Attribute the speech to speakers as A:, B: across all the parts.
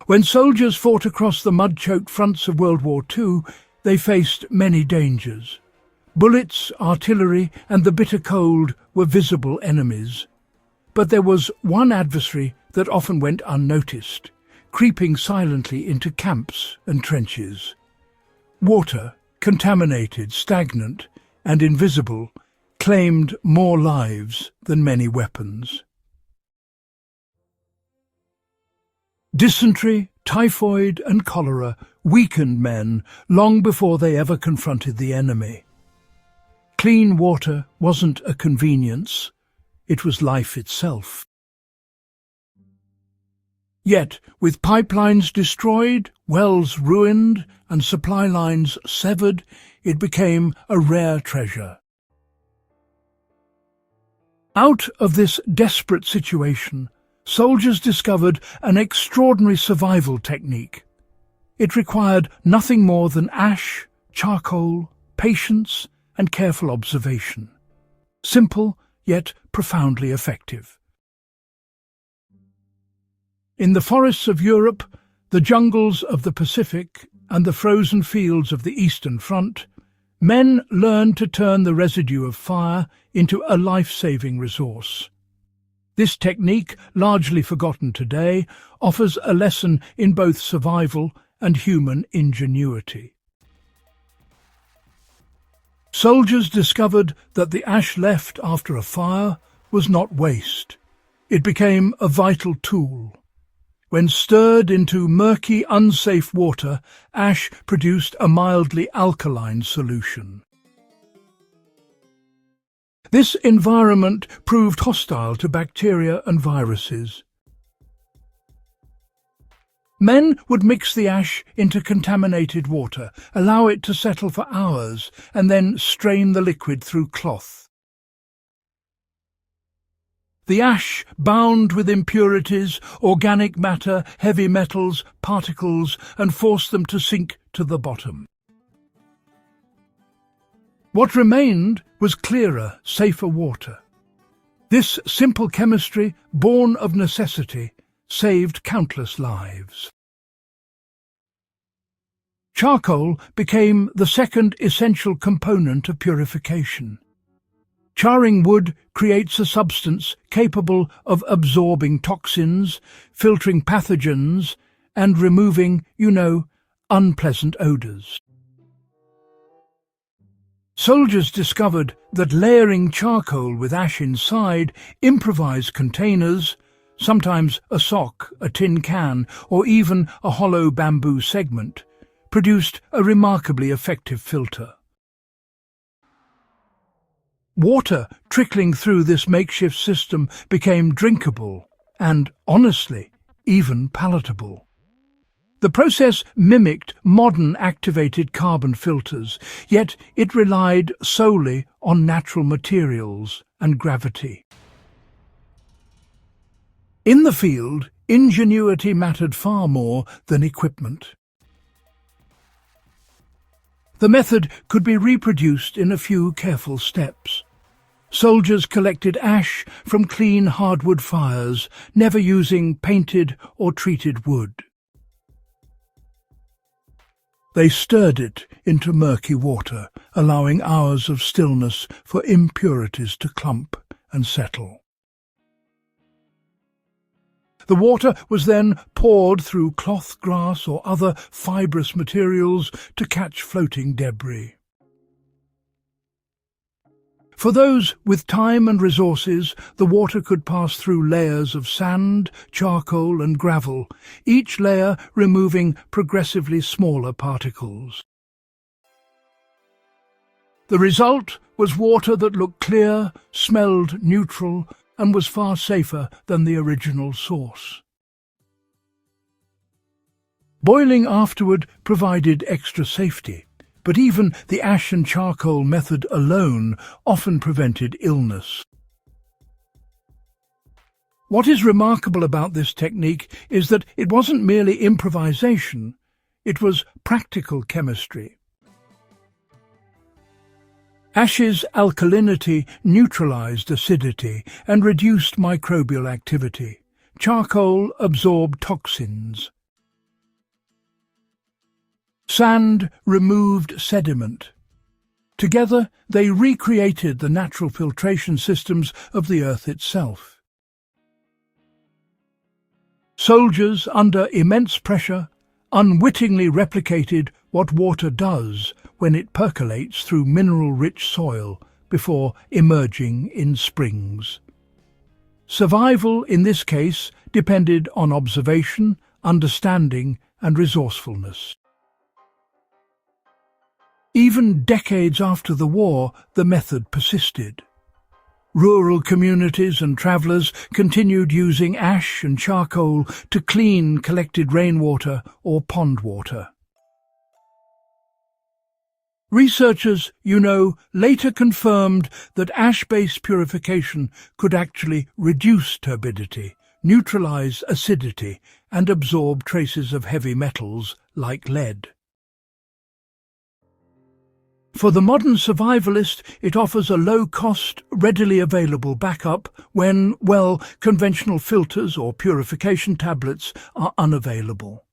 A: When soldiers fought across the mud-choked fronts of World War II, they faced many dangers. Bullets, artillery, and the bitter cold were visible enemies. But there was one adversary that often went unnoticed, creeping silently into camps and trenches. Water, contaminated, stagnant, and invisible, claimed more lives than many weapons. Dysentery, typhoid, and cholera weakened men long before they ever confronted the enemy. Clean water wasn't a convenience, it was life itself. Yet, with pipelines destroyed, wells ruined, and supply lines severed, it became a rare treasure. Out of this desperate situation, soldiers discovered an extraordinary survival technique. It required nothing more than ash, charcoal, patience, and careful observation. Simple, yet profoundly effective. In the forests of Europe, the jungles of the Pacific, and the frozen fields of the Eastern Front, men learned to turn the residue of fire into a life-saving resource. This technique, largely forgotten today, offers a lesson in both survival and human ingenuity. Soldiers discovered that the ash left after a fire was not waste. It became a vital tool. When stirred into murky, unsafe water, ash produced a mildly alkaline solution. This environment proved hostile to bacteria and viruses. Men would mix the ash into contaminated water, allow it to settle for hours, and then strain the liquid through cloth. The ash, bound with impurities, organic matter, heavy metals, particles, and forced them to sink to the bottom. What remained was clearer, safer water. This simple chemistry, born of necessity, saved countless lives. Charcoal became the second essential component of purification. Charring wood creates a substance capable of absorbing toxins, filtering pathogens, and removing, unpleasant odors. Soldiers discovered that layering charcoal with ash inside improvised containers, sometimes a sock, a tin can, or even a hollow bamboo segment, produced a remarkably effective filter. Water trickling through this makeshift system became drinkable and, honestly, even palatable. The process mimicked modern activated carbon filters, yet it relied solely on natural materials and gravity. In the field, ingenuity mattered far more than equipment. The method could be reproduced in a few careful steps. Soldiers collected ash from clean hardwood fires, never using painted or treated wood. They stirred it into murky water, allowing hours of stillness for impurities to clump and settle. The water was then poured through cloth, grass, or other fibrous materials to catch floating debris. For those with time and resources, the water could pass through layers of sand, charcoal, and gravel, each layer removing progressively smaller particles. The result was water that looked clear, smelled neutral, and was far safer than the original source. Boiling afterward provided extra safety, but even the ash and charcoal method alone often prevented illness. What is remarkable about this technique is that it wasn't merely improvisation, it was practical chemistry. Ash's alkalinity neutralized acidity and reduced microbial activity. Charcoal absorbed toxins. Sand removed sediment. Together, they recreated the natural filtration systems of the earth itself. Soldiers, under immense pressure, unwittingly replicated what water does when it percolates through mineral-rich soil before emerging in springs. Survival, in this case, depended on observation, understanding, and resourcefulness. Even decades after the war, the method persisted. Rural communities and travellers continued using ash and charcoal to clean collected rainwater or pond water. Researchers, later confirmed that ash-based purification could actually reduce turbidity, neutralize acidity, and absorb traces of heavy metals like lead. For the modern survivalist, it offers a low-cost, readily available backup when, conventional filters or purification tablets are unavailable.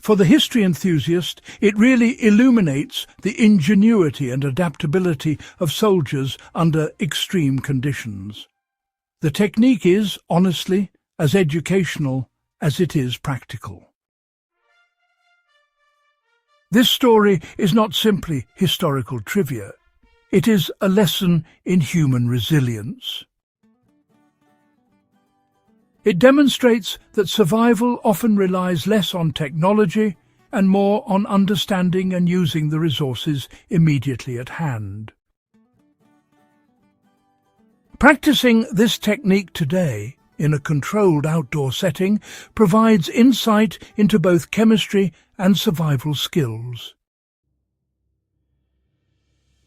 A: For the history enthusiast, it really illuminates the ingenuity and adaptability of soldiers under extreme conditions. The technique is, honestly, as educational as it is practical. This story is not simply historical trivia. It is a lesson in human resilience. It demonstrates that survival often relies less on technology and more on understanding and using the resources immediately at hand. Practicing this technique today, in a controlled outdoor setting, provides insight into both chemistry and survival skills.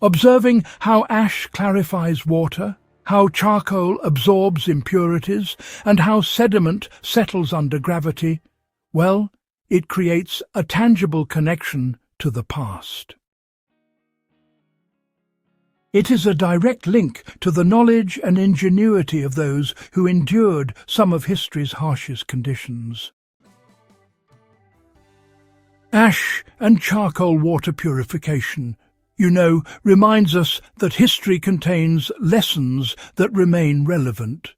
A: Observing how ash clarifies water, how charcoal absorbs impurities, and how sediment settles under gravity, it creates a tangible connection to the past. It is a direct link to the knowledge and ingenuity of those who endured some of history's harshest conditions. Ash and charcoal water purification, reminds us that history contains lessons that remain relevant.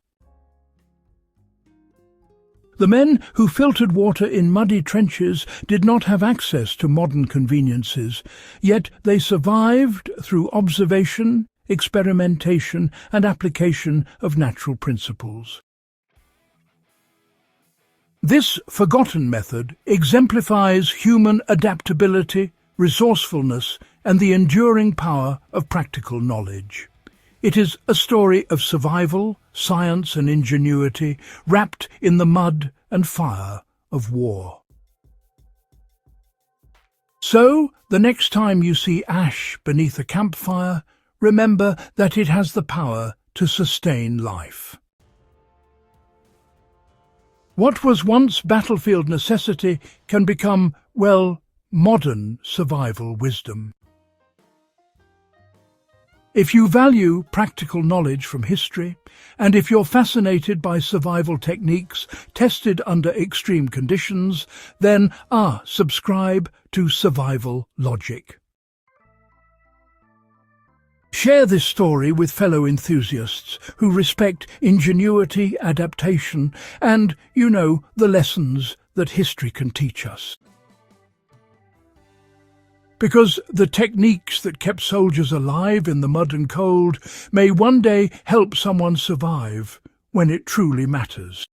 A: The men who filtered water in muddy trenches did not have access to modern conveniences, yet they survived through observation, experimentation, and application of natural principles. This forgotten method exemplifies human adaptability, resourcefulness, and the enduring power of practical knowledge. It is a story of survival, science and ingenuity, wrapped in the mud and fire of war. So, the next time you see ash beneath a campfire, remember that it has the power to sustain life. What was once battlefield necessity can become, modern survival wisdom. If you value practical knowledge from history, and if you're fascinated by survival techniques tested under extreme conditions, then subscribe to Survival Logic. Share this story with fellow enthusiasts who respect ingenuity, adaptation, and, the lessons that history can teach us. Because the techniques that kept soldiers alive in the mud and cold may one day help someone survive when it truly matters.